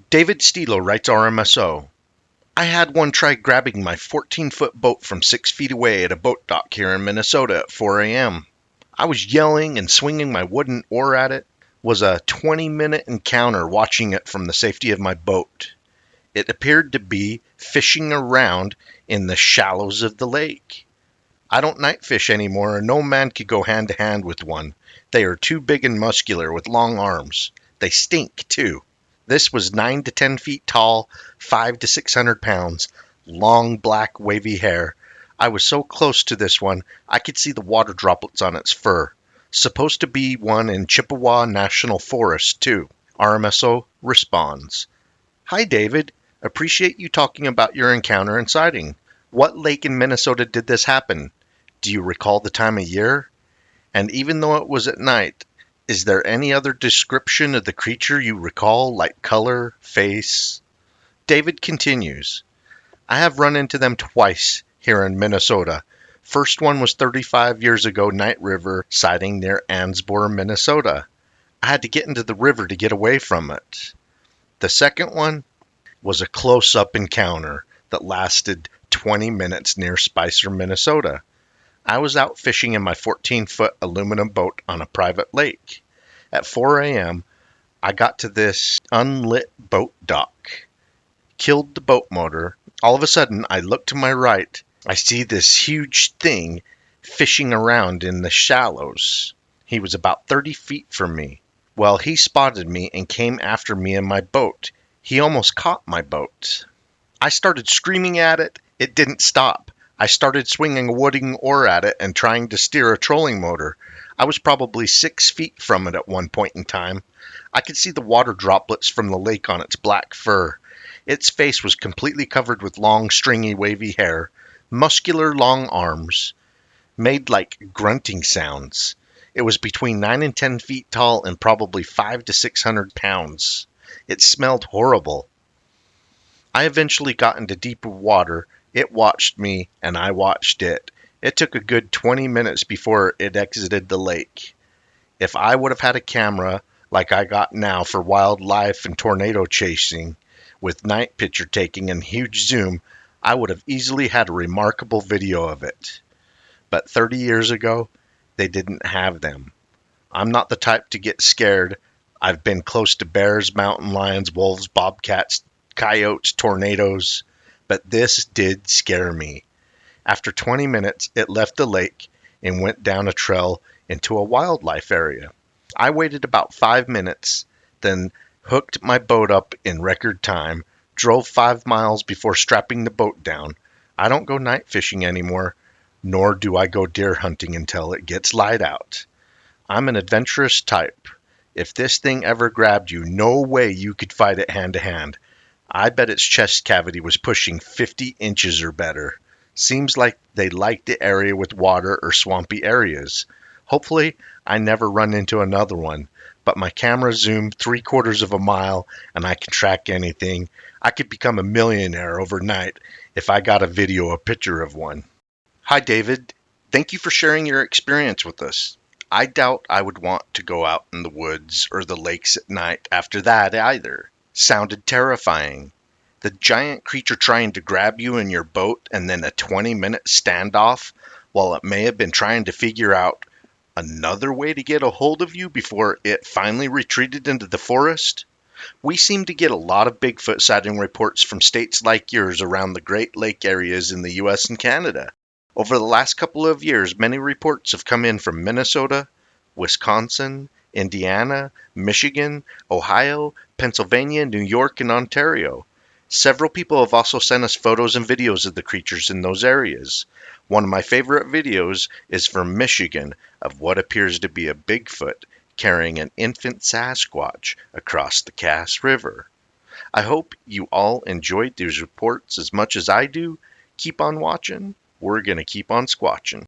David Stilo writes RMSO. I had one try grabbing my 14-foot boat from 6 feet away at a boat dock here in Minnesota at 4 a.m. I was yelling and swinging my wooden oar at it. Was a 20-minute encounter watching it from the safety of my boat. It appeared to be fishing around in the shallows of the lake. I don't night fish anymore, and no man could go hand to hand with one. They are too big and muscular with long arms. They stink, too. This was 9 to 10 feet tall, 5 to 600 pounds, long black wavy hair. I was so close to this one, I could see the water droplets on its fur. Supposed to be one in Chippewa National Forest, too. RMSO responds. Hi, David. Appreciate you talking about your encounter and sighting. What lake in Minnesota did this happen? Do you recall the time of year? And even though it was at night, is there any other description of the creature you recall, like color, face? David continues. I have run into them twice here in Minnesota. First one was 35 years ago, Night River sighting near Annsboro, Minnesota. I had to get into the river to get away from it. The second one was a close-up encounter that lasted 20 minutes near Spicer, Minnesota. I was out fishing in my 14-foot aluminum boat on a private lake. At 4 a.m., I got to this unlit boat dock. Killed the boat motor. All of a sudden, I look to my right. I see this huge thing fishing around in the shallows. He was about 30 feet from me. Well, he spotted me and came after me in my boat. He almost caught my boat. I started screaming at it. It didn't stop. I started swinging a wooden oar at it and trying to steer a trolling motor. I was probably 6 feet from it at one point in time. I could see the water droplets from the lake on its black fur. Its face was completely covered with long, stringy, wavy hair, muscular, long arms, made like grunting sounds. It was between 9 and 10 feet tall and probably 5 to 600 pounds. It smelled horrible. I eventually got into deeper water. It watched me, and I watched it. It took a good 20 minutes before it exited the lake. If I would have had a camera like I got now for wildlife and tornado chasing, with night picture taking and huge zoom, I would have easily had a remarkable video of it. But 30 years ago, they didn't have them. I'm not the type to get scared. I've been close to bears, mountain lions, wolves, bobcats, coyotes, tornadoes, but this did scare me. After 20 minutes, it left the lake and went down a trail into a wildlife area. I waited about 5 minutes, then hooked my boat up in record time, drove 5 miles before strapping the boat down. I don't go night fishing anymore, nor do I go deer hunting until it gets light out. I'm an adventurous type. If this thing ever grabbed you, no way you could fight it hand to hand. I bet its chest cavity was pushing 50 inches or better. Seems like they like the area with water or swampy areas. Hopefully, I never run into another one, but my camera zoomed 3/4 of a mile and I can track anything. I could become a millionaire overnight if I got a video or picture of one. Hi, David. Thank you for sharing your experience with us. I doubt I would want to go out in the woods or the lakes at night after that either. Sounded terrifying. The giant creature trying to grab you in your boat and then a 20-minute standoff while it may have been trying to figure out another way to get a hold of you before it finally retreated into the forest? We seem to get a lot of Bigfoot sighting reports from states like yours around the Great Lake areas in the US and Canada. Over the last couple of years, many reports have come in from Minnesota, Wisconsin, Indiana, Michigan, Ohio, Pennsylvania, New York, and Ontario. Several people have also sent us photos and videos of the creatures in those areas. One of my favorite videos is from Michigan of what appears to be a Bigfoot carrying an infant Sasquatch across the Cass River. I hope you all enjoyed these reports as much as I do. Keep on watching. We're going to keep on squatching.